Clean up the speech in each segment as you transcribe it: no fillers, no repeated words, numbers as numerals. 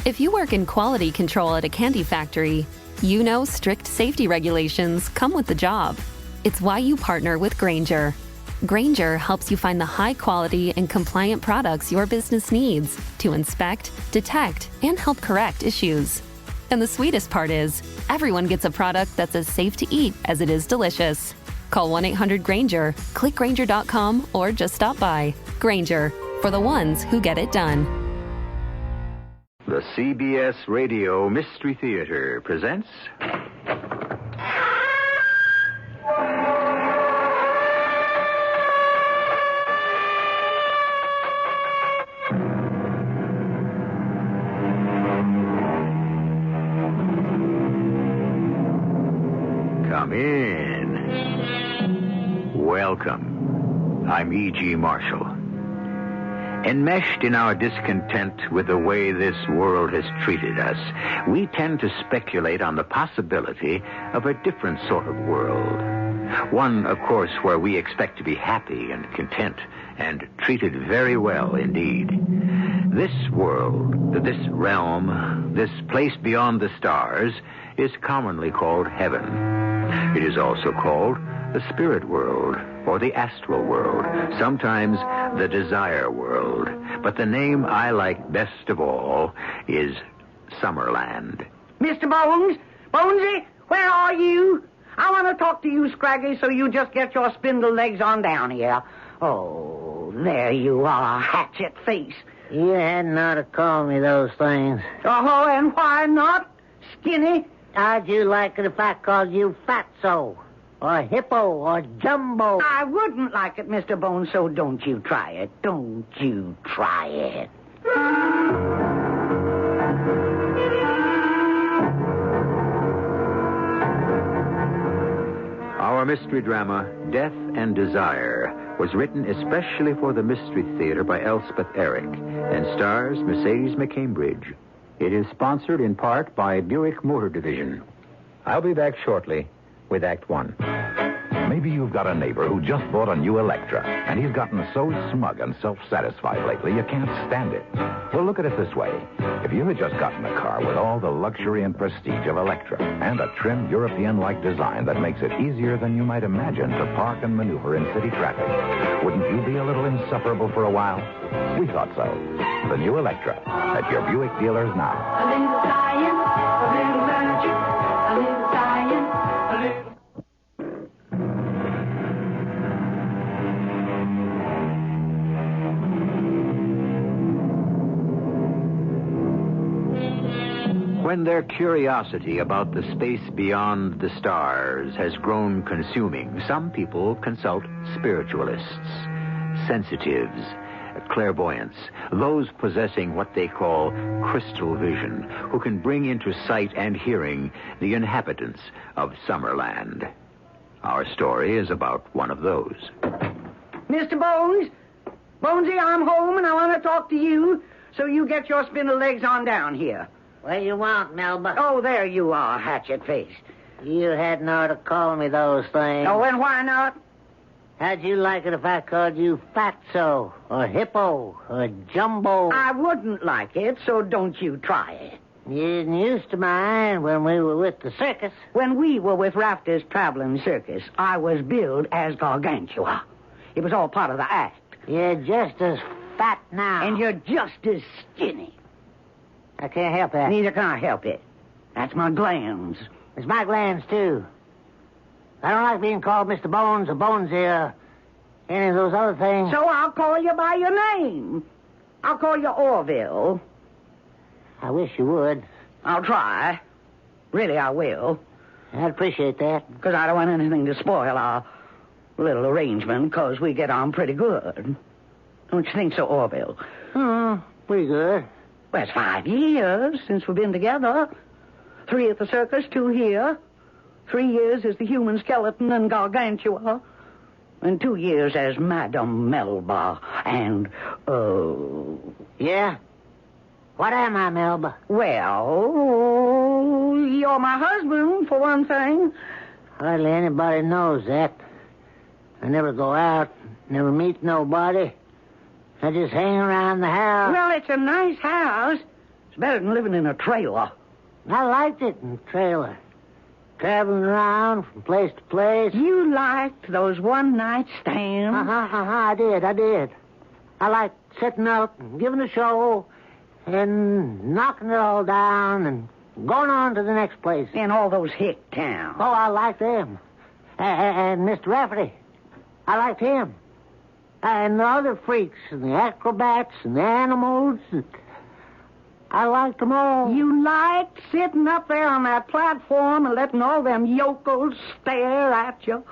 If you work in quality control at a candy factory, you know strict safety regulations come with the job. It's why you partner with Grainger. Grainger helps you find the high-quality and compliant products your business needs to inspect, detect, and help correct issues. And the sweetest part is, everyone gets a product that's as safe to eat as it is delicious. Call 1-800-GRAINGER, click Grainger.com, or just stop by. Grainger, for the ones who get it done. The CBS Radio Mystery Theater presents... Come in. Welcome. I'm E.G. Marshall. Enmeshed in our discontent with the way this world has treated us, we tend to speculate on the possibility of a different sort of world. One, of course, where we expect to be happy and content and treated very well indeed. This world, this realm, this place beyond the stars is commonly called heaven. It is also called the spirit world or the astral world, sometimes the desire world. But the name I like best of all is Summerland. Mr. Bones? Bonesy, where are you? I want to talk to you, Scraggy, so you just get your spindle legs on down here. Oh, there you are, hatchet face. You hadn't ought to call me those things. Oh, and why not? Skinny? How'd you like it if I called you Fatso, or Hippo, or Jumbo? I wouldn't like it, Mr. Bones, so don't you try it. Don't you try it. Our mystery drama, Death and Desire, was written especially for the Mystery Theater by Elspeth Eric and stars Mercedes McCambridge. It is sponsored in part by Buick Motor Division. I'll be back shortly with Act One. Maybe you've got a neighbor who just bought a new Electra, and he's gotten so smug and self-satisfied lately you can't stand it. Well, look at it this way. If you had just gotten a car with all the luxury and prestige of Electra and a trim European-like design that makes it easier than you might imagine to park and maneuver in city traffic, wouldn't you be a little insufferable for a while? We thought so. The new Electra at your Buick dealers now. A little science, a little magic, a little science, a little... When their curiosity about the space beyond the stars has grown consuming, some people consult spiritualists, sensitives, clairvoyants, those possessing what they call crystal vision, who can bring into sight and hearing the inhabitants of Summerland. Our story is about one of those. Mr. Bones? Bonesy, I'm home and I want to talk to you, so you get your spindle legs on down here. What do you want, Melba? Oh, there you are, hatchet face. You hadn't ought to call me those things. Oh, and why not? How'd you like it if I called you Fatso, or Hippo, or Jumbo? I wouldn't like it, so don't you try it. You didn't used to mind when we were with the circus. When we were with Rafter's traveling circus, I was billed as Gargantua. It was all part of the act. You're just as fat now. And you're just as skinny. I can't help that. Neither can I help it. That's my glands. It's my glands, too. I don't like being called Mr. Bones or Bonesy or any of those other things. So I'll call you by your name. I'll call you Orville. I wish you would. I'll try. Really, I will. I'd appreciate that. Because I don't want anything to spoil our little arrangement, because we get on pretty good. Don't you think so, Orville? Pretty good. Well, it's 5 years since we've been together. 3 at the circus, 2 here. 3 years as the human skeleton and Gargantua. And 2 years as Madame Melba and, Yeah? What am I, Melba? Well, you're my husband, for one thing. Hardly anybody knows that. I never go out, never meet nobody. I just hang around the house. Well, it's a nice house. It's better than living in a trailer. I liked it in the trailer. Traveling around from place to place. You liked those one-night stands? I did. I liked sitting out and giving a show and knocking it all down and going on to the next place. In all those hick towns. Oh, I liked them. And Mr. Rafferty. I liked him. And the other freaks and the acrobats and the animals. I liked them all. You liked sitting up there on that platform and letting all them yokels stare at you?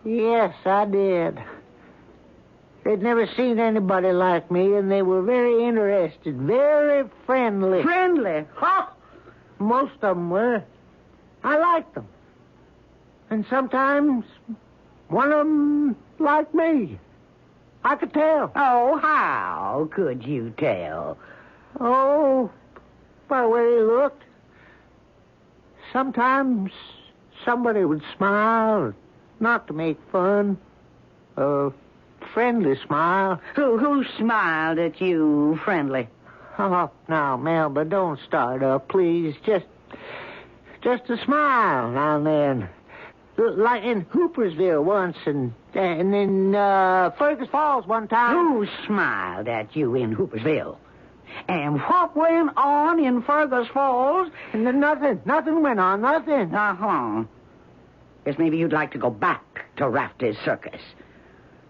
Yes, I did. They'd never seen anybody like me, and they were very interested, very friendly. Friendly? Huh? Most of them were. I liked them. And sometimes one of them liked me. I could tell. Oh, how could you tell? Oh, by the way he looked. Sometimes somebody would smile, not to make fun. A friendly smile. Who smiled at you friendly? Oh, now, Melba, don't start up, please. Just a smile now and then. Like in Hoopersville once, and in Fergus Falls one time. Who smiled at you in Hoopersville? And what went on in Fergus Falls? And then nothing went on, nothing. Uh-huh. Guess maybe you'd like to go back to Rafferty's Circus.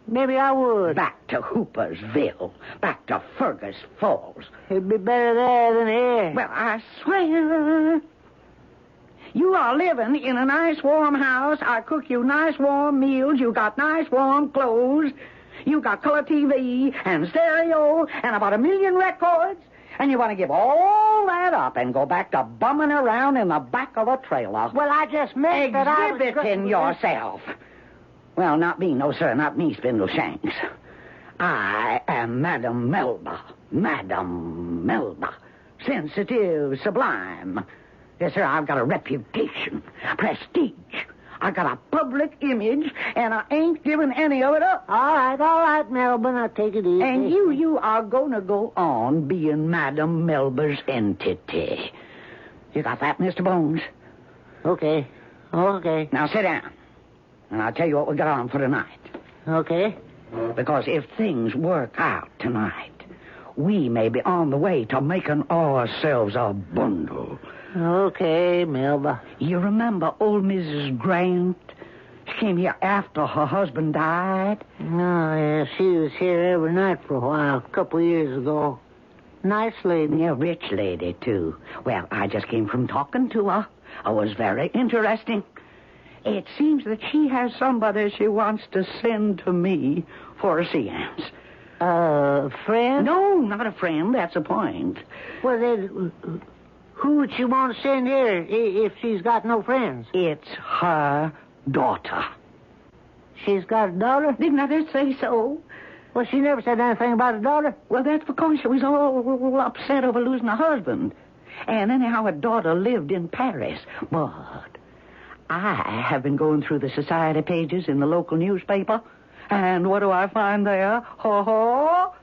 Maybe I would. Back to Hoopersville. Back to Fergus Falls. It'd be better there than here. Well, I swear. You are living in a nice warm house. I cook you nice warm meals. You got nice warm clothes. You got color TV and stereo and about 1 million records. And you want to give all that up and go back to bumming around in the back of a trailer. Well, I just meant that I was... Exhibiting yourself. Well, not me, no, sir, not me, Spindle Shanks. I am Madame Melba. Madame Melba. Sensitive, sublime. Yes, sir, I've got a reputation, prestige. I got a public image, and I ain't giving any of it up. All right, Melba, now take it easy. And you are going to go on being Madame Melba's entity. You got that, Mr. Bones? Okay. Now sit down, and I'll tell you what we got on for tonight. Okay. Because if things work out tonight, we may be on the way to making ourselves a bundle. Okay, Melba. You remember old Mrs. Grant? She came here after her husband died. Oh, yeah, she was here every night for a while, a couple of years ago. Nice lady. Yeah, rich lady, too. Well, I just came from talking to her. It was very interesting. It seems that she has somebody she wants to send to me for a seance. A friend? No, not a friend. That's the point. Well, then... Who would she want to send here if she's got no friends? It's her daughter. She's got a daughter? Didn't I just say so? Well, she never said anything about a daughter. Well, that's because she was all upset over losing her husband. And anyhow, her daughter lived in Paris. But I have been going through the society pages in the local newspaper. And what do I find there? Ho-ho!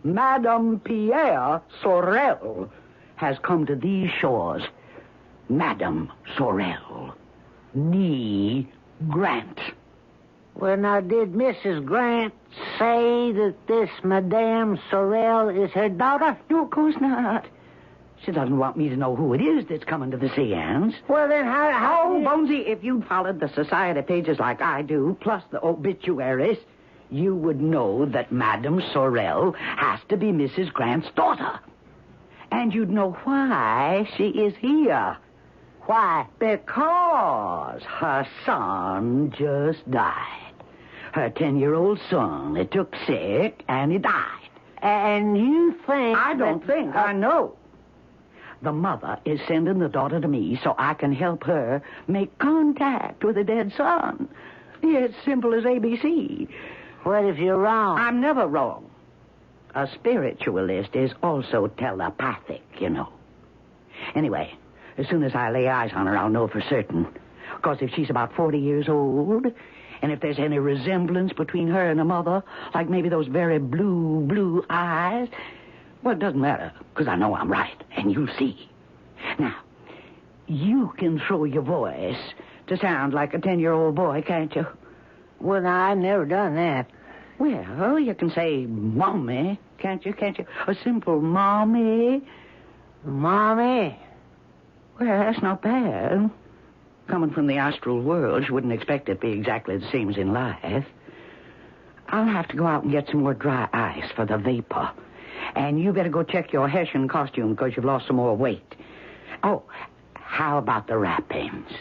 Madame Pierre Sorel has come to these shores. Madame Sorel. Nee Grant. Well, now, did Mrs. Grant say that this Madame Sorel is her daughter? No, of course not. She doesn't want me to know who it is that's coming to the seance. Well, then how... Oh, Bonesy, if you'd followed the society pages like I do, plus the obituaries, you would know that Madame Sorel has to be Mrs. Grant's daughter. And you'd know why she is here. Why? Because her son just died. Her 10-year-old son. He took sick and he died. And you think... I don't think. I know. The mother is sending the daughter to me so I can help her make contact with the dead son. It's simple as ABC. What if you're wrong? I'm never wrong. A spiritualist is also telepathic, you know. Anyway, as soon as I lay eyes on her, I'll know for certain. Because if she's about 40 years old, and if there's any resemblance between her and her mother, like maybe those very blue eyes, Well, it doesn't matter, because I know I'm right, and you'll see. Now, you can throw your voice to sound like a 10-year-old boy, can't you? Well, I've never done that. Well, you can say mommy, can't you? A simple mommy. Mommy? Well, that's not bad. Coming from the astral world, you wouldn't expect it to be exactly the same as in life. I'll have to go out and get some more dry ice for the vapor. And you better go check your Hessian costume because you've lost some more weight. Oh, how about the wrappings?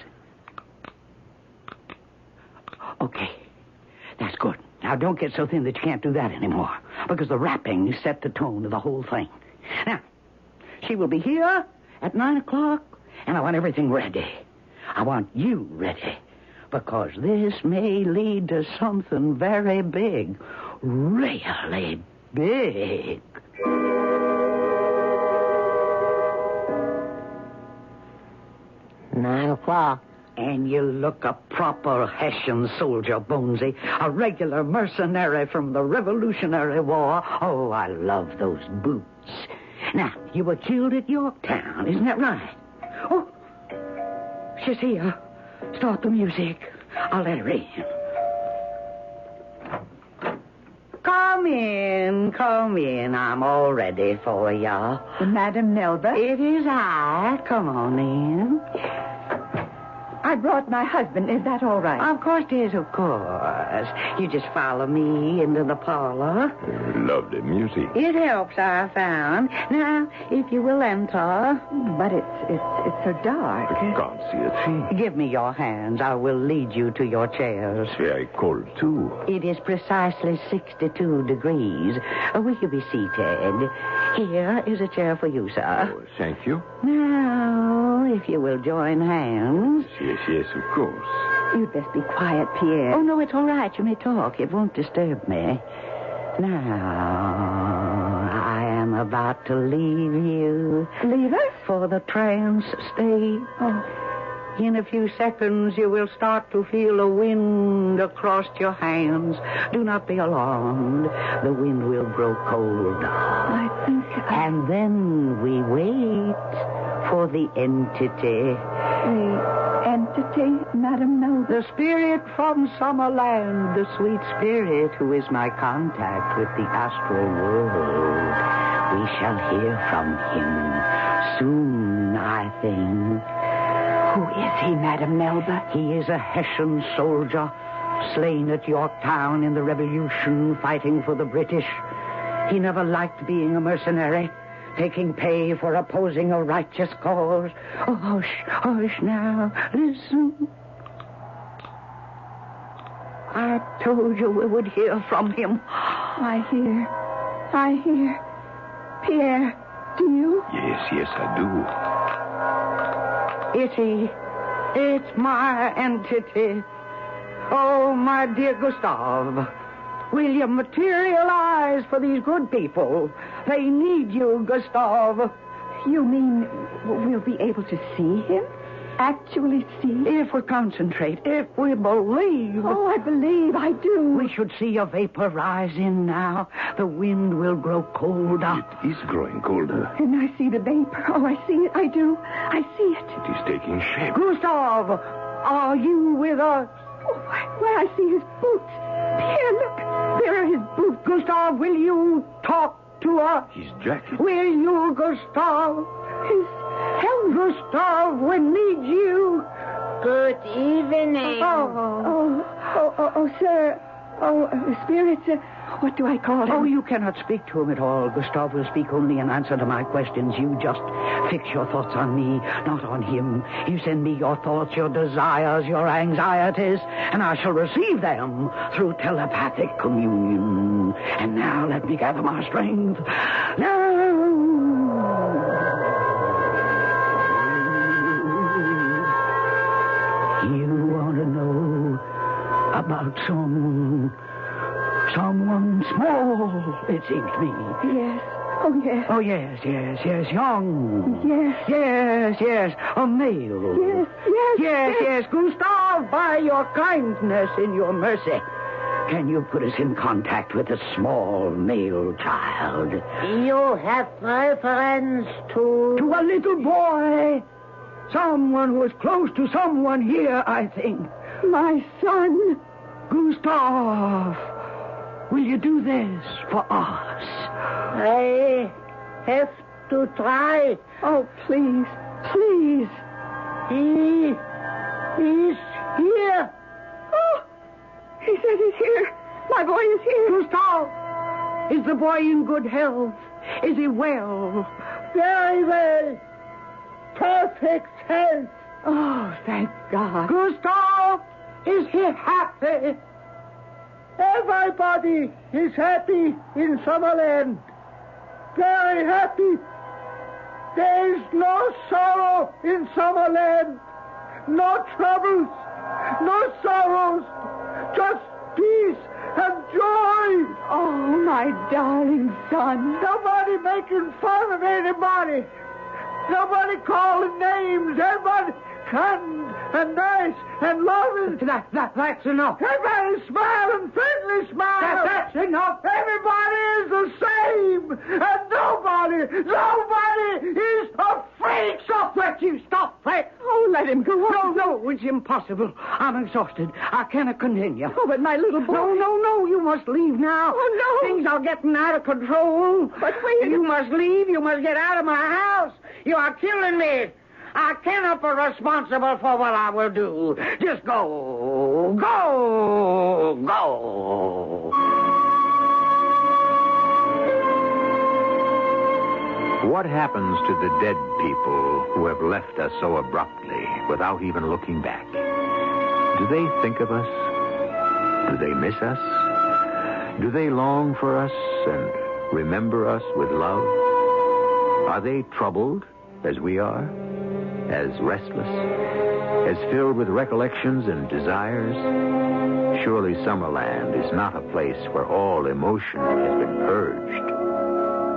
Okay, that's good. Now, don't get so thin that you can't do that anymore, because the wrappings set the tone of the whole thing. Now, she will be here at 9 o'clock, and I want everything ready. I want you ready, because this may lead to something very big. Really big. Nine o'clock. And you look a proper Hessian soldier, Bonesy. A regular mercenary from the Revolutionary War. Oh, I love those boots. Now, you were killed at Yorktown, isn't that right? Oh, she's here. Start the music. I'll let her in. Come in. I'm all ready for you. Madam Melba? It is I. Come on in. I brought my husband. Is that all right? Of course it is, of course. You just follow me into the parlor. Lovely music. It helps, I found. Now, if you will enter. But it's so dark. I can't see a thing. Give me your hands. I will lead you to your chairs. Very cold, too. It is precisely 62 degrees. Will you be seated? Here is a chair for you, sir. Oh, thank you. Now, if you will join hands. Yes, of course. You'd best be quiet, Pierre. Oh, no, it's all right. You may talk. It won't disturb me. Now, I am about to leave you. Leave us? For the trance state. Oh. In a few seconds, you will start to feel a wind across your hands. Do not be alarmed. The wind will grow colder. I think And then we wait for the entity. The entity, Madam Melba? The spirit from Summerland, the sweet spirit who is my contact with the astral world. We shall hear from him soon, I think. Who is he, Madam Melba? He is a Hessian soldier, slain at Yorktown in the Revolution, fighting for the British. He never liked being a mercenary, taking pay for opposing a righteous cause. Oh, hush now. Listen. I told you we would hear from him. I hear. Pierre, do you? Yes, I do. It's he. It's my entity. Oh, my dear Gustave. Will you materialize for these good people? They need you, Gustave. You mean we'll be able to see him? Actually see? If we concentrate, if we believe. Oh, I believe, I do. We should see a vapor rising now. The wind will grow colder. It is growing colder. And I see the vapor. Oh, I see it. I do. I see it. It is taking shape. Gustave, are you with us? Oh, why, I see his boots. Pierre, look. There are his boots. Gustave, will you talk to us? His jacket. Will you, Gustave? His helmet. Gustave, we need you. Good evening. Oh, sir. Oh, spirits. What do I call him? Oh, you cannot speak to him at all. Gustave will speak only in answer to my questions. You just fix your thoughts on me, not on him. You send me your thoughts, your desires, your anxieties, and I shall receive them through telepathic communion. And now let me gather my strength. Now. You want to know about someone small, it seems to me. Yes. Oh, yes. Oh, yes, young. Yes. Yes, a male. Yes. Yes, Gustave, by your kindness and your mercy, Can you put us in contact with a small male child? You have reference to... To a little boy. Someone who is close to someone here, I think. My son. Gustav, will you do this for us? I have to try. Oh, please. Please. He's here. Oh, he says he's here. My boy is here. Gustav, is the boy in good health? Is he well? Very well. Perfect health. Oh, thank God. Gustav, is he happy? Everybody is happy in Summerland. Very happy. There's no sorrow in Summerland. No troubles. No sorrows. Just peace and joy. Oh, my darling son. Nobody making fun of anybody. Nobody calling names. Everybody kind and nice and loving. That's enough. Everybody smiling, friendly smile. That's enough. Everybody is the same. And nobody is afraid. Stop, Fred, you stop, Fred. Oh, let him go on. No, it's impossible. I'm exhausted. I cannot continue. Oh, but my little boy. No, you must leave now. Oh, no. Things are getting out of control. But wait. You must leave. You must get out of my house. You are killing me. I cannot be responsible for what I will do. Just go. What happens to the dead people who have left us so abruptly without even looking back? Do they think of us? Do they miss us? Do they long for us and remember us with love? Are they troubled as we are? As restless? As filled with recollections and desires? Surely Summerland is not a place where all emotion has been purged.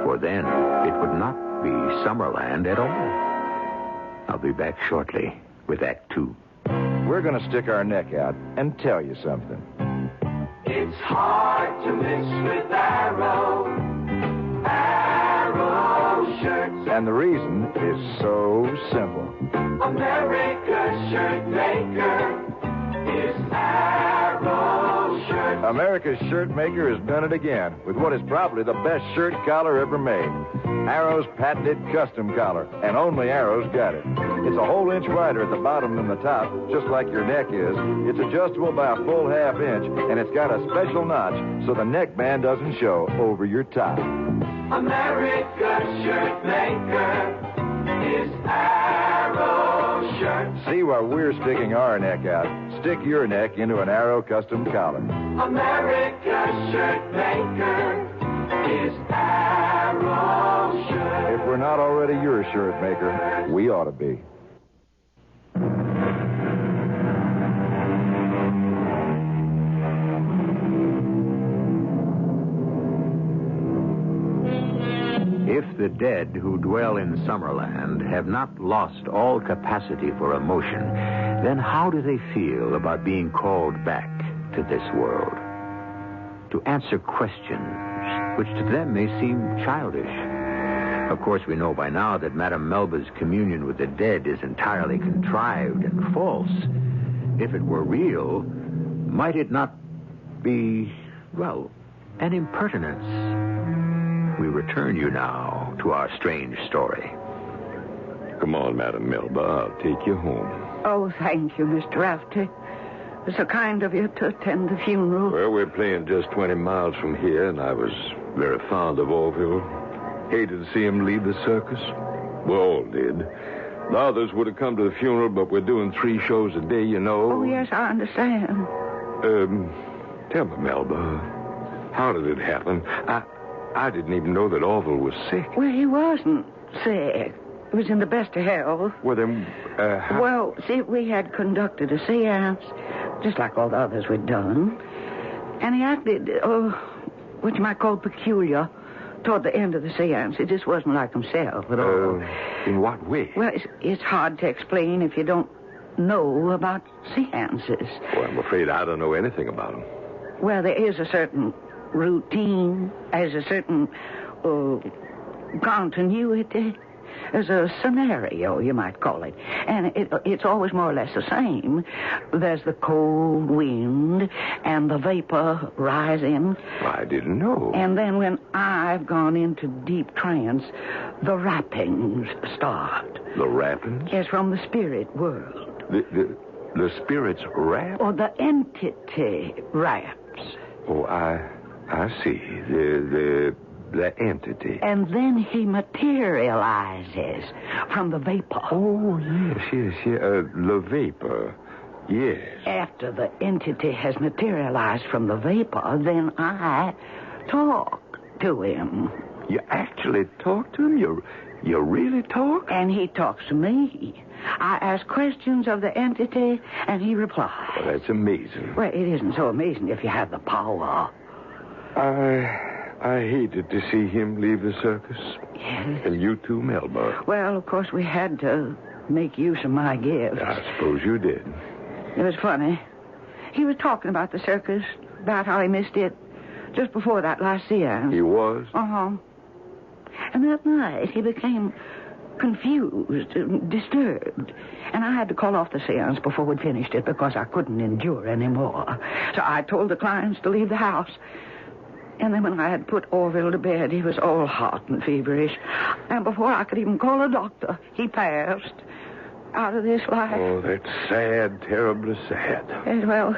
For then it would not be Summerland at all. I'll be back shortly with Act 2. We're going to stick our neck out and tell you something. It's hard to miss with Arrow shirts. And the reason is so simple. America's shirt maker is Arrow shirts. America's shirt maker has done it again with what is probably the best shirt collar ever made. Arrow's patented custom collar, and only Arrow's got it. It's a whole inch wider at the bottom than the top, just like your neck is. It's adjustable by a full half inch, and it's got a special notch so the neckband doesn't show over your top. America's shirt maker is Arrow shirts. See why we're sticking our neck out. Stick your neck into an Arrow custom collar. America's shirt maker is Arrow shirts. If we're not already your shirt maker, we ought to be. If the dead who dwell in Summerland have not lost all capacity for emotion, then how do they feel about being called back to this world? To answer questions which to them may seem childish. Of course, we know by now that Madame Melba's communion with the dead is entirely contrived and false. If it were real, might it not be, well, an impertinence? We return you now to our strange story. Come on, Madam Melba. I'll take you home. Oh, thank you, Mr. Rafferty. It's so kind of you to attend the funeral. Well, we're playing just 20 miles from here, and I was very fond of Orville. Hated to see him leave the circus. We all did. The others would have come to the funeral, but we're doing 3 shows a day, you know. Oh, yes, I understand. Tell me, Melba, how did it happen? I didn't even know that Orville was sick. Well, he wasn't sick. He was in the best of health. Well, then, how... Well, see, we had conducted a seance, just like all the others we'd done. And he acted, what you might call peculiar, toward the end of the seance. It just wasn't like himself at all. In what way? Well, it's hard to explain if you don't know about seances. Well, I'm afraid I don't know anything about them. Well, there is a certain routine, there's a certain continuity. There's a scenario, you might call it. And it's always more or less the same. There's the cold wind and the vapor rising. I didn't know. And then when I've gone into deep trance, the rappings start. The rappings? Yes, from the spirit world. The spirits rap? Or the entity raps. Oh, I see. The entity. And then he materializes from the vapor. Oh, yes. The vapor. Yes. After the entity has materialized from the vapor, then I talk to him. You actually talk to him? You really talk? And he talks to me. I ask questions of the entity, and he replies. Well, that's amazing. Well, it isn't so amazing if you have the power. I hated to see him leave the circus. Yes. And you too, Melba. Well, of course, we had to make use of my gifts. I suppose you did. It was funny. He was talking about the circus, about how he missed it just before that last seance. He was? Uh-huh. And that night, he became confused, disturbed. And I had to call off the seance before we'd finished it because I couldn't endure anymore. So I told the clients to leave the house. And then when I had put Orville to bed, he was all hot and feverish. And before I could even call a doctor, he passed out of this life. Oh, that's sad, terribly sad. Yes, well,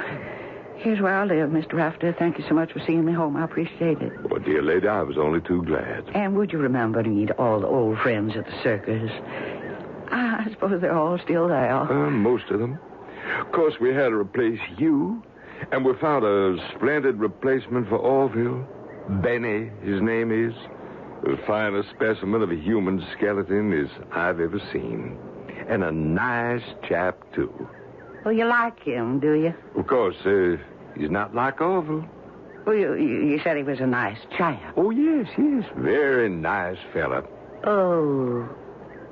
here's where I live, Mr. Rafter. Thank you so much for seeing me home. I appreciate it. Oh, dear lady, I was only too glad. And would you remember to meet all the old friends at the circus? I suppose they're all still there. Most of them. Of course, we had to replace you. And we found a splendid replacement for Orville. Benny, his name is. The finest specimen of a human skeleton as I've ever seen. And a nice chap, too. Well, you like him, do you? Of course, he's not like Orville. Well, you said he was a nice chap. Oh, yes. Very nice fella. Oh.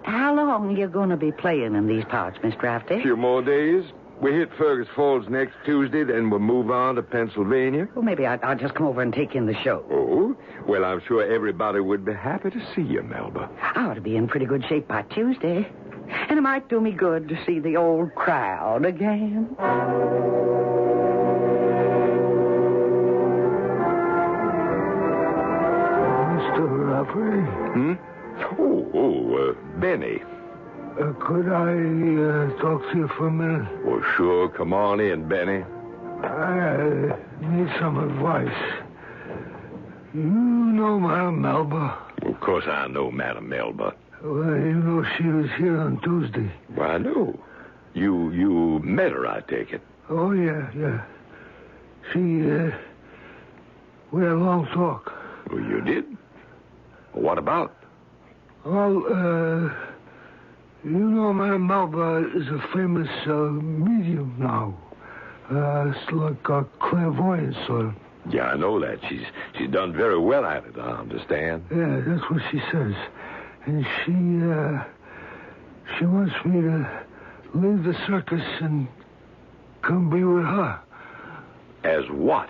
How long are you going to be playing in these parts, Mr. Rafter? A few more days. We hit Fergus Falls next Tuesday, then we'll move on to Pennsylvania. Well, maybe I'll just come over and take in the show. Oh? Well, I'm sure everybody would be happy to see you, Melba. I ought to be in pretty good shape by Tuesday. And it might do me good to see the old crowd again. Mr. Rafferty? Benny. Could I talk to you for a minute? Well, sure. Come on in, Benny. I need some advice. You know Madam Melba? Of course I know Madam Melba. Well, you know she was here on Tuesday. Well, I know. You met her, I take it. Oh, yeah. We had a long talk. Oh, you did? What about? Well, you know Madam Melba is a famous medium now. It's like a clairvoyance, sort of. Yeah, I know that. She's done very well at it, I understand. Yeah, that's what she says. And she wants me to leave the circus and come be with her. As what?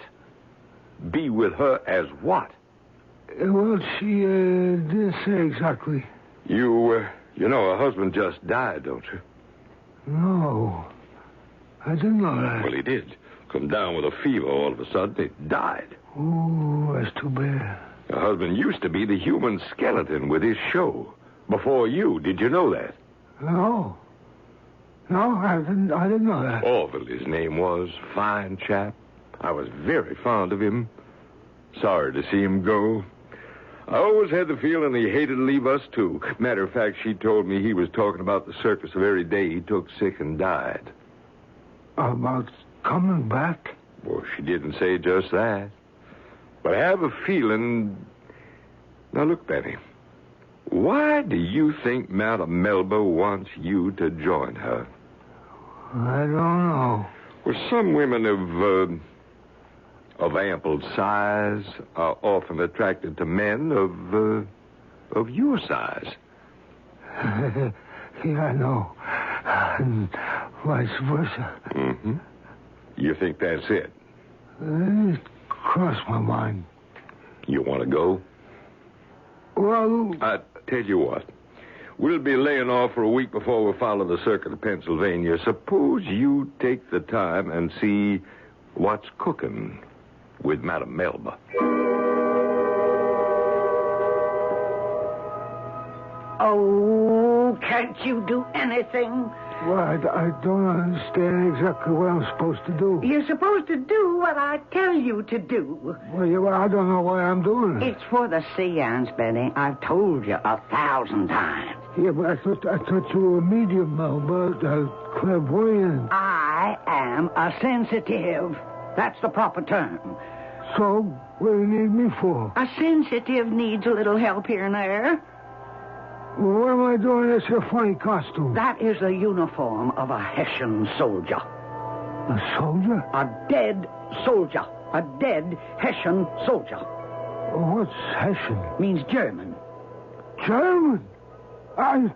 Be with her as what? Well, she didn't say exactly. You know her husband just died, don't you? No. I didn't know that. Well, he did. Come down with a fever all of a sudden. He died. Oh, that's too bad. Her husband used to be the human skeleton with his show. Before you. Did you know that? No. No, I didn't know that. Orville, his name was. Fine chap. I was very fond of him. Sorry to see him go. I always had the feeling he hated to leave us, too. Matter of fact, she told me he was talking about the circus the very day he took sick and died. About coming back? Well, she didn't say just that. But I have a feeling... Now, look, Benny. Why do you think Madam Melba wants you to join her? I don't know. Well, some women of ample size are often attracted to men of your size. Yeah, I know. And vice versa. Mm-hmm. You think that's it? It crossed my mind. You want to go? Well, I tell you what. We'll be laying off for a week before we follow the circuit of Pennsylvania. Suppose you take the time and see what's cooking with Madame Melba. Oh, can't you do anything? well, I don't understand exactly what I'm supposed to do. You're supposed to do what I tell you to do. Well, I don't know why I'm doing it. It's for the seance, Benny. I've told you 1,000 times. Yeah, but I thought you were a medium, Melba, clairvoyant. I am a sensitive. That's the proper term. So, what do you need me for? A sensitive needs a little help here and there. Well, what am I doing in this here funny costume? That is the uniform of a Hessian soldier. A soldier? A dead soldier. A dead Hessian soldier. What's Hessian? Means German. German? I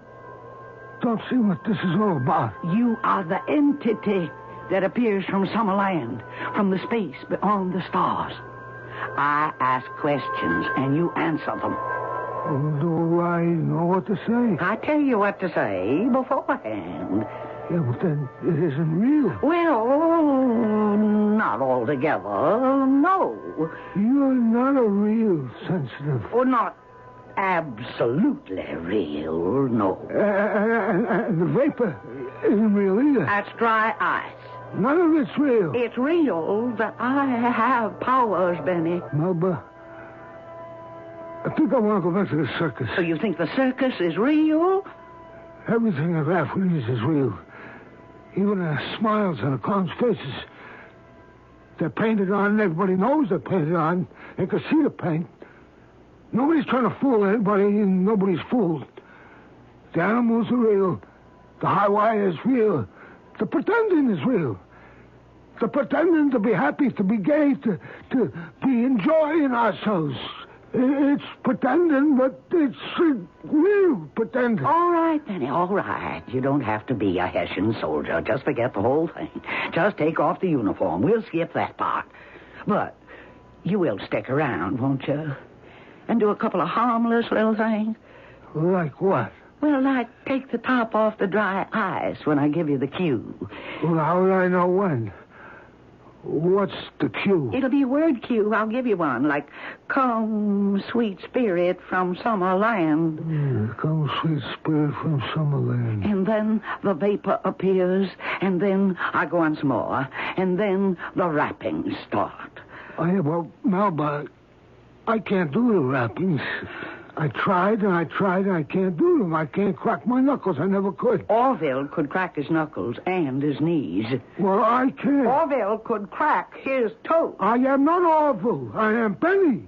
don't see what this is all about. You are the entity that appears from some land, from the space beyond the stars. I ask questions, and you answer them. Do I know what to say? I tell you what to say beforehand. Yeah, but then it isn't real. Well, not altogether, no. You're not a real sensitive. Or not absolutely real, no. And the vapor isn't real either. That's dry ice. None of it's real. It's real that I have powers, Benny. Melba, I think I want to go back to the circus. So you think the circus is real? Everything at Rafferty's is real. Even the smiles on the clowns' faces. They're painted on, and everybody knows they're painted on. They can see the paint. Nobody's trying to fool anybody, and nobody's fooled. The animals are real. The high wire is real. The pretending is real. The pretending to be happy, to be gay, to be enjoying ourselves. It's pretending, but it's real pretending. All right, Benny, all right. You don't have to be a Hessian soldier. Just forget the whole thing. Just take off the uniform. We'll skip that part. But you will stick around, won't you? And do a couple of harmless little things. Like what? Well, like take the top off the dry ice when I give you the cue. Well, how would I know when? What's the cue? It'll be a word cue. I'll give you one. Like, come, sweet spirit from summer land. Come, sweet spirit from summer land. And then the vapor appears, and then I go on some more, and then the rappings start. Oh, yeah, well, Melba, I can't do the rappings. I tried, and I can't do them. I can't crack my knuckles. I never could. Orville could crack his knuckles and his knees. Well, I can't. Orville could crack his toes. I am not Orville. I am Benny.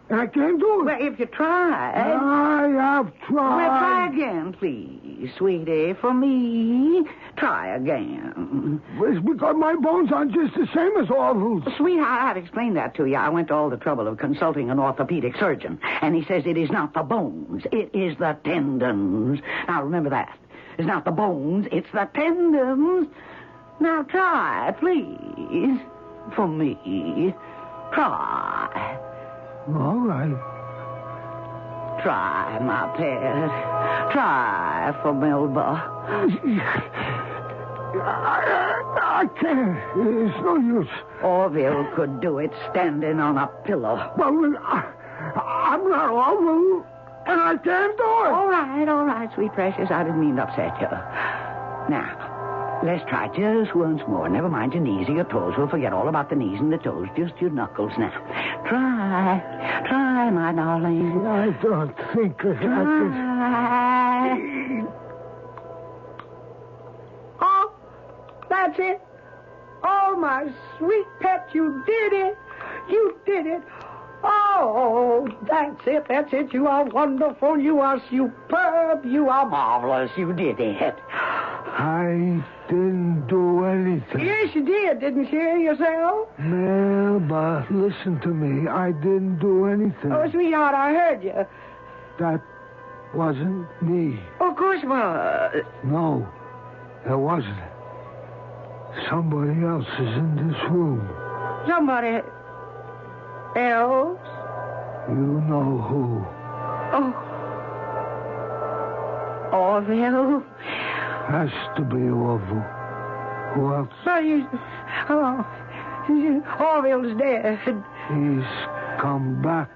And I can't do it. Well, if you try... I have tried. Well, try again, please, sweetie. For me, try again. It's because my bones aren't just the same as Orville's. Sweetheart, I've explained that to you. I went to all the trouble of consulting an orthopedic surgeon, and he says it is not the bones, it is the tendons. Now, remember that. It's not the bones, it's the tendons. Now, try, please. For me, try. All right. Try, my pet. Try for Melba. I can't. It's no use. Orville could do it standing on a pillow. Well, I'm not Orville, and I can't do it. All right, sweet precious. I didn't mean to upset you. Now, let's try just once more. Never mind your knees or your toes. We'll forget all about the knees and the toes. Just your knuckles now. Try, my darling. I don't think I can. Oh, that's it. Oh, my sweet pet, you did it. You did it. Oh, that's it. You are wonderful. You are superb. You are marvelous. You did it. I didn't do anything. Yes, you did. Didn't you hear yourself? Melba, listen to me. I didn't do anything. Oh, sweetheart, I heard you. That wasn't me. Of course it was. No, it wasn't. Somebody else is in this room. Somebody else? You know who. Oh. Orville? Has to be Orville. Who else? But Orville's dead. He's come back.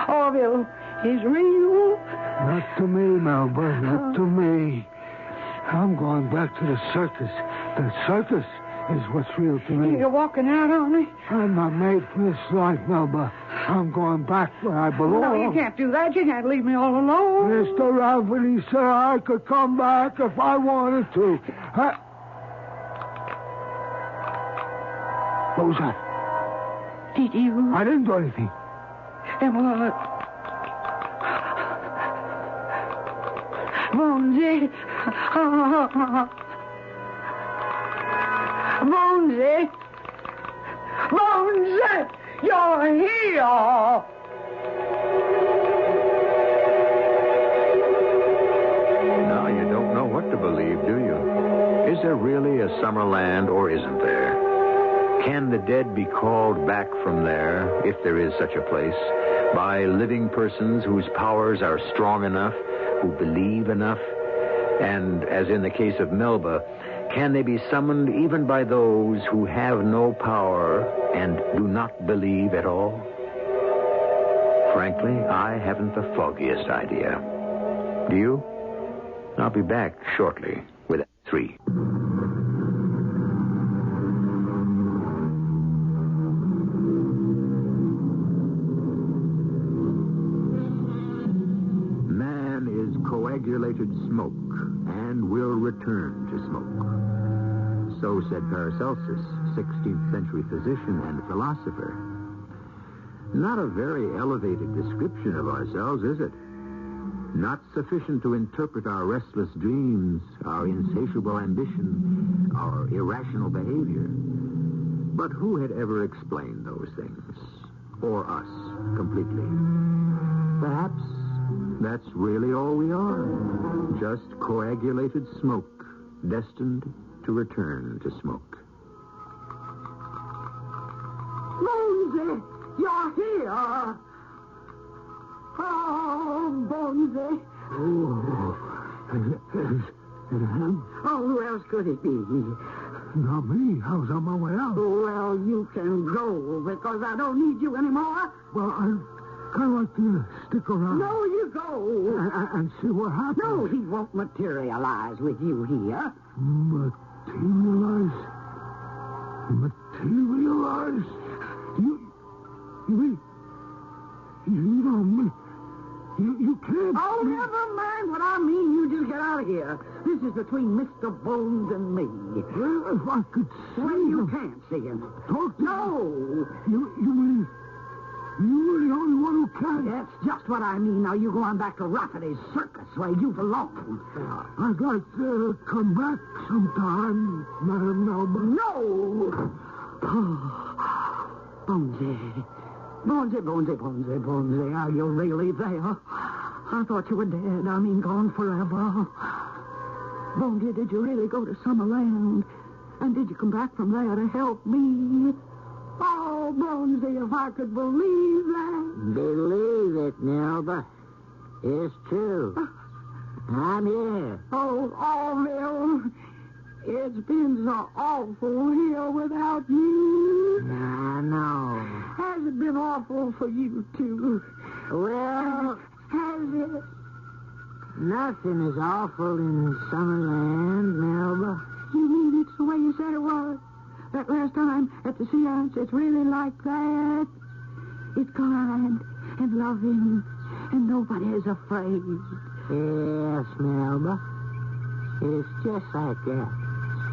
Orville is real. Not to me, Melba. Not to me. I'm going back to the circus. The circus is what's real to me. You're walking out on me? I'm not made for this life, Melba. I'm going back where I belong. No, you can't do that. You can't leave me all alone. Mr. Rafferty said I could come back if I wanted to. What was that? Did you? I didn't do anything. And what? Bonesy. Bonesy. Bonesy, you're here. Now you don't know what to believe, do you? Is there really a Summerland or isn't there? Can the dead be called back from there, if there is such a place, by living persons whose powers are strong enough, who believe enough? And, as in the case of Melba, can they be summoned even by those who have no power and do not believe at all? Frankly, I haven't the foggiest idea. Do you? I'll be back shortly with Act 3. Man is coagulated smoke and will return to smoke. So said Paracelsus, 16th century physician and philosopher. Not a very elevated description of ourselves, is it? Not sufficient to interpret our restless dreams, our insatiable ambition, our irrational behavior. But who had ever explained those things? For us, completely? Perhaps that's really all we are. Just coagulated smoke, destined to return to smoke. Bonesy, you're here. Oh, Bonesy. Oh, is it him? Oh, who else could it be? Not me. I was on my way out. Well, you can go, because I don't need you anymore. Well, I kind of like to stick around. No, you go. And see what happens. No, he won't materialize with you here. Materialize? Materialize? You don't mean... You can't... Oh, never mind what I mean. You just get out of here. This is between Mr. Bones and me. Well, if I could see Well, you him... can't see him. Talk to No. You mean... You're the only one who can? That's just what I mean. Now, you go on back to Rafferty's circus where you belong. I'd like to come back sometime, Madam Melba. No! Bonesy. Bonesy, are you really there? I thought you were dead. I mean, gone forever. Bonesy, did you really go to Summerland? And did you come back from there to help me? Oh, Bonesy, if I could believe that. Believe it, Melba. It's true. I'm here. Oh, Orville, it's been so awful here without you. I know. Has it been awful for you, too? Well, Has it? nothing is awful in Summerland, Melba. You mean it's the way you said it was? That last time at the seance, it's really like that? It's kind and loving, and nobody is afraid. Yes, Melba. It's just like that.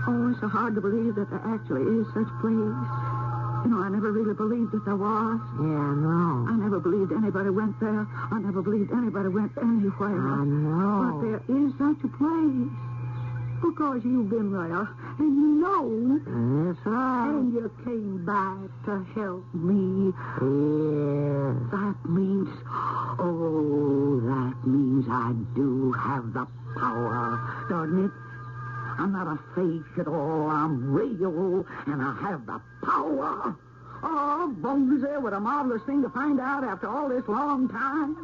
Oh, it's so hard to believe that there actually is such a place. You know, I never really believed that there was. Yeah, I know. I never believed anybody went there. I never believed anybody went anywhere. I know. But there is such a place. Because you've been there, and you know. That's right. And you came back to help me. Yes. That means I do have the power, doesn't it? I'm not a fake at all. I'm real, and I have the power. Oh, Bonesy, what a marvelous thing to find out after all this long time.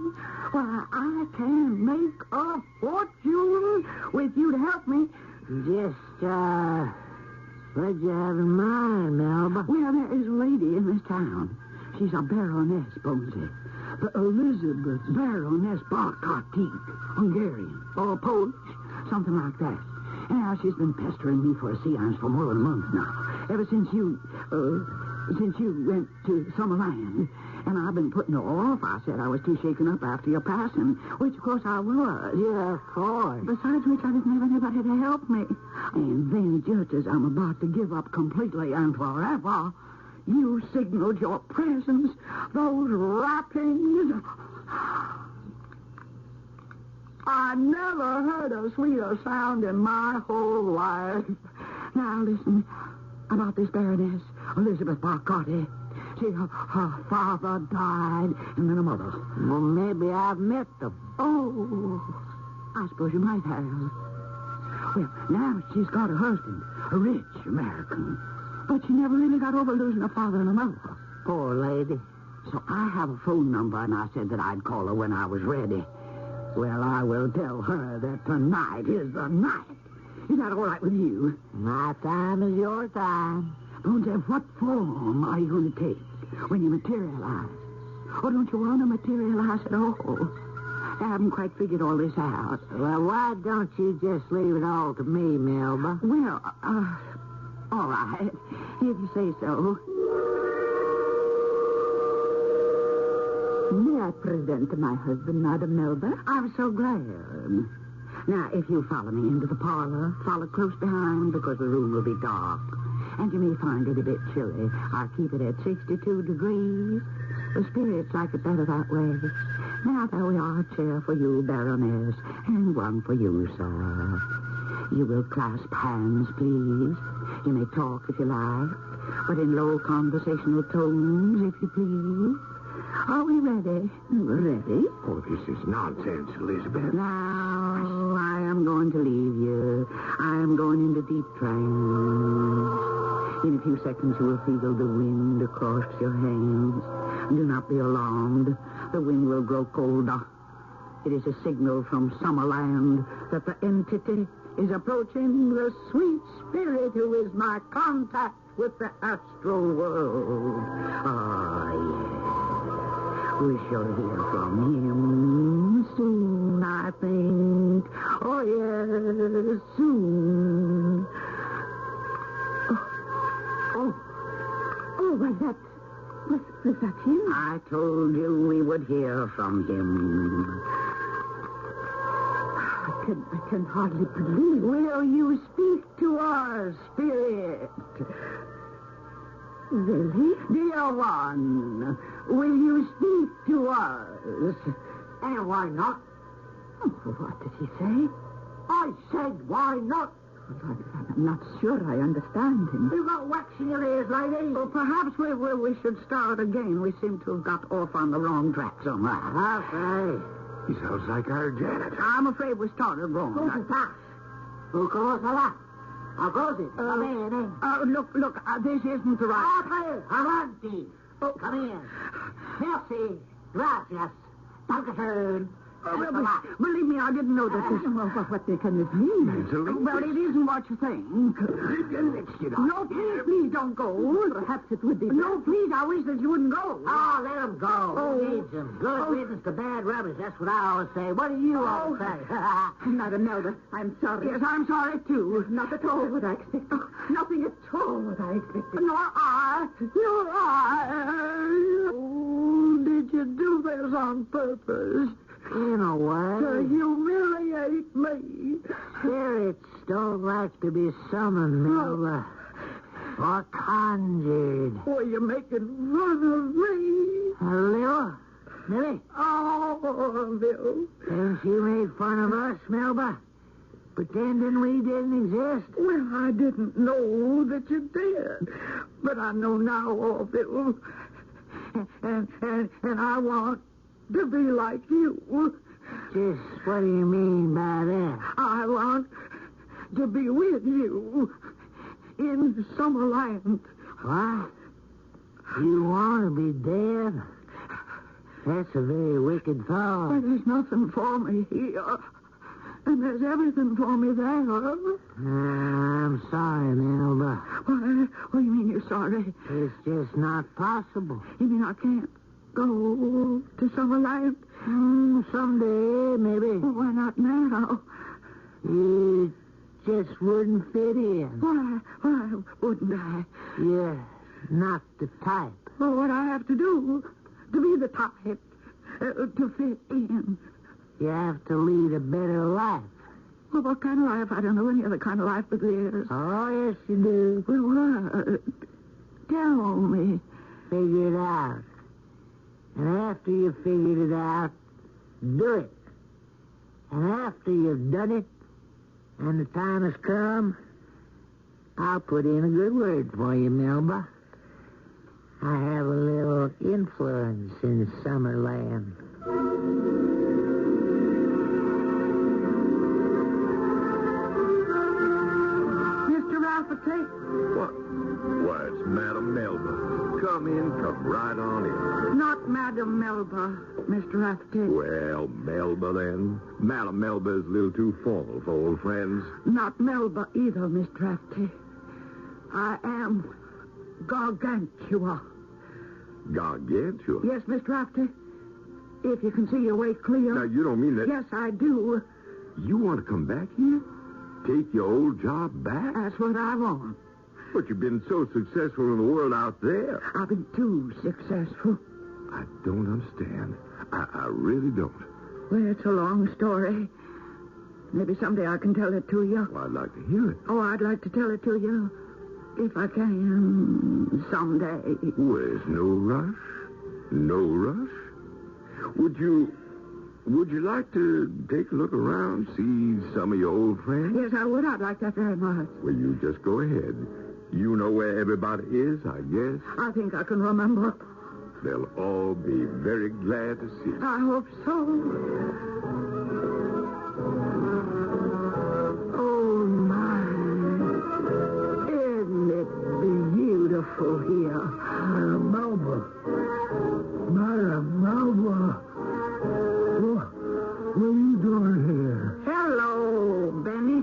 Why, I can make a fortune with you to help me. Just, what'd you have in mind, Melba? Well, there is a lady in this town. She's a baroness, Bonesy. The Elizabeth Baroness Barkati, Hungarian, or Polish, something like that. Yeah, she's been pestering me for a seance for more than a month now. Ever since you went to Summerland. And I've been putting her off. I said I was too shaken up after your passing, which, of course, I was. Yeah, of course. Besides which, I didn't have anybody to help me. And then, just as I'm about to give up completely and forever, you signaled your presence. Those rappings. I never heard a sweeter sound in my whole life. Now, listen about this Baroness Elizabeth Barkati. See, her father died, and then her mother. Well, maybe I've met them. Oh, I suppose you might have. Well, now she's got a husband, a rich American. But she never really got over losing her father and her mother. Poor lady. So I have a phone number, and I said that I'd call her when I was ready. Well, I will tell her that tonight is the night. Is that all right with you? My time is your time. Bonesy, what form are you going to take when you materialize? Or don't you want to materialize at all? I haven't quite figured all this out. Well, why don't you just leave it all to me, Melba? Well, all right, if you say so. May I present my husband, Madam Melba? I'm so glad. Now, if you follow me into the parlor, follow close behind because the room will be dark. And you may find it a bit chilly. I'll keep it at 62 degrees. The spirits like it better that way. Now, there we are, a chair for you, Baroness, and one for you, sir. You will clasp hands, please. You may talk if you like, but in low conversational tones, if you please. Are we ready? Ready? Oh, this is nonsense, Elizabeth. Now, I am going to leave you. I am going into deep trance. In a few seconds, you will feel the wind across your hands. Do not be alarmed. The wind will grow colder. It is a signal from Summerland that the entity is approaching the sweet spirit who is my contact with the astral world. Ah, yes. We shall hear from him soon, I think. Oh, yes, soon. Oh, was that him? I told you we would hear from him. I can hardly believe. Will you speak to our spirit? Really? Dear one, will you speak to us? And why not? Oh, what did he say? I said, why not? I'm not sure I understand him. You got wax in your ears, lady. Well, perhaps we should start again. We seem to have got off on the wrong track somehow. Okay. He sounds like our janitor. I'm afraid we started wrong. Cosa sta? Cosa là? Così. Va bene. Look, this isn't the right... Apri, avanti. Oh. Come in. Merci. Gracias. Dankeschön. Believe me, I didn't know that this... What can this mean? Well, it isn't what you think. No, please don't go. Perhaps it would be... No, please, I wish that you wouldn't go. Oh, let him go. Oh. Who needs him? Good riddance to bad rubbish. That's what I always say. What do you always say? Madam Melba, I'm sorry. Yes, I'm sorry, too. Not at all what I expected. Nothing at all what I expected. Nor I. Oh, did you do this on purpose? In a way. To humiliate me. Spirits don't like to be summoned, Melba. Or conjured. Oh, you're making fun of me. A little? Millie? Oh, Bill. Since you made fun of us, Melba, pretending we didn't exist? Well, I didn't know that you did. But I know now, oh, Bill. And I want to be like you. Just what do you mean by that? I want to be with you in Summerland. What? You want to be dead? That's a very wicked thought. But there's nothing for me here. And there's everything for me there. I'm sorry, Melba. What do you mean you're sorry? It's just not possible. You mean I can't go to Summerland? Someday, maybe. Well, why not now? You just wouldn't fit in. Why wouldn't I? You're not the type. Well, what I have to do to be the type, to fit in. You have to lead a better life. Well, what kind of life? I don't know any other kind of life but this. Oh, yes, you do. Well, what? Tell me. Figure it out. And after you've figured it out, do it. And after you've done it, and the time has come, I'll put in a good word for you, Melba. I have a little influence in Summerland. Mr. Rafferty? Why, it's Madam Melba. Come in, come right on in. Not Madam Melba, Mr. Rafferty. Well, Melba, then. Madam Melba is a little too formal for old friends. Not Melba either, Mr. Rafferty. I am Gargantua. Gargantua? Yes, Mr. Rafferty. If you can see your way clear. Now, you don't mean that... Yes, I do. You want to come back here? Take your old job back? That's what I want. But you've been so successful in the world out there. I've been too successful. I don't understand. I really don't. Well, it's a long story. Maybe someday I can tell it to you. Well, I'd like to hear it. Oh, I'd like to tell it to you. If I can, someday. Well, there's no rush. No rush. Would you like to take a look around, see some of your old friends? Yes, I would. I'd like that very much. Well, you just go ahead. You know where everybody is, I guess. I think I can remember. They'll all be very glad to see you. I hope so. Oh, my. Isn't it beautiful here? Melba. Madam Melba. What are you doing here? Hello, Benny.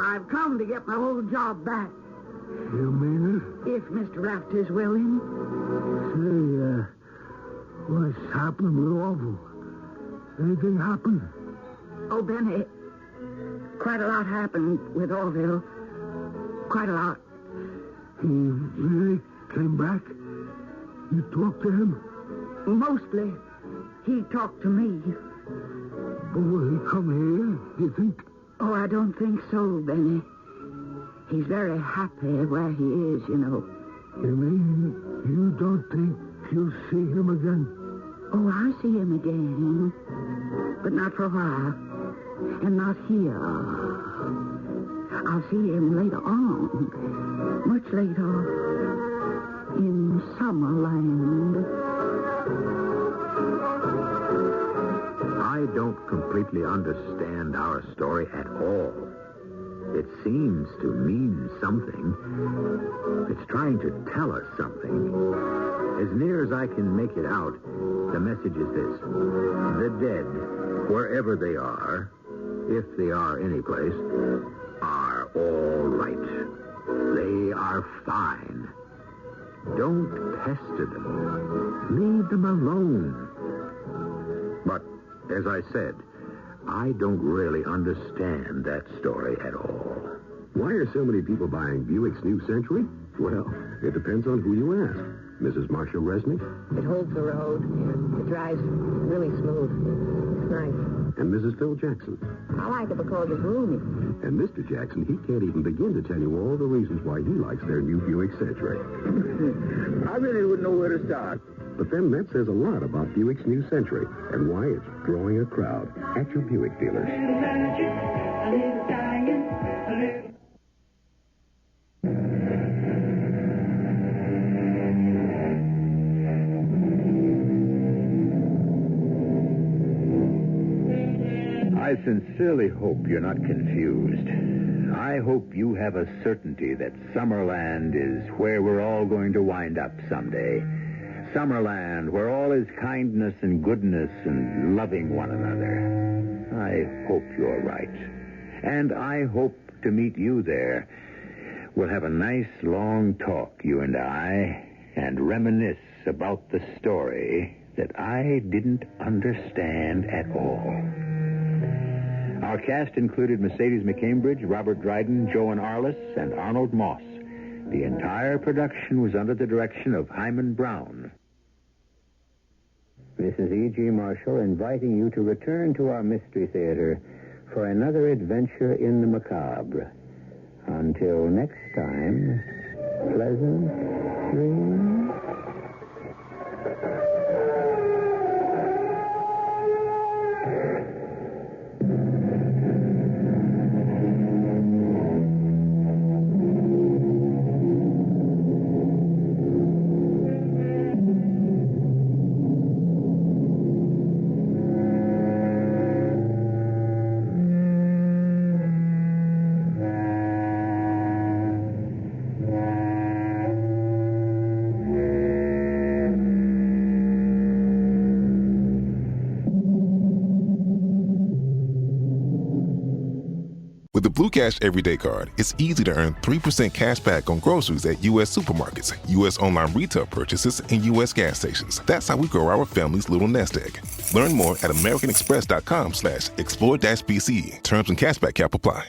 I've come to get my old job back. You mean it? If Mr. Rafter's willing. Say, what's happened with Orville? Anything happened? Oh, Benny, quite a lot happened with Orville. Quite a lot. He really came back? You talked to him? Mostly, he talked to me. But will he come here, you think? Oh, I don't think so, Benny. He's very happy where he is, you know. You mean you don't think you'll see him again? Oh, I'll see him again. But not for a while. And not here. I'll see him later on. Much later. In Summerland. I don't completely understand our story at all. It seems to mean something. It's trying to tell us something. As near as I can make it out, the message is this. The dead, wherever they are, if they are anyplace, are all right. They are fine. Don't pester them. Leave them alone. But, as I said, I don't really understand that story at all. Why are so many people buying Buick's New Century? Well, it depends on who you ask. Mrs. Marcia Resnick? It holds the road. It drives really smooth. It's nice. And Mrs. Phil Jackson? I like it because it's roomy. And Mr. Jackson, he can't even begin to tell you all the reasons why he likes their new Buick Century. I really wouldn't know where to start. But then that says a lot about Buick's New Century and why it's drawing a crowd at your Buick dealers. I sincerely hope you're not confused. I hope you have a certainty that Summerland is where we're all going to wind up someday. Summerland, where all is kindness and goodness and loving one another. I hope you're right. And I hope to meet you there. We'll have a nice long talk, you and I, and reminisce about the story that I didn't understand at all. Our cast included Mercedes McCambridge, Robert Dryden, Joan Arliss, and Arnold Moss. The entire production was under the direction of Hyman Brown. This is E.G. Marshall inviting you to return to our Mystery Theater for another adventure in the macabre. Until next time, pleasant dreams. With the Blue Cash Everyday Card, it's easy to earn 3% cash back on groceries at U.S. supermarkets, U.S. online retail purchases, and U.S. gas stations. That's how we grow our family's little nest egg. Learn more at americanexpress.com/explore-BCE. Terms and cashback cap apply.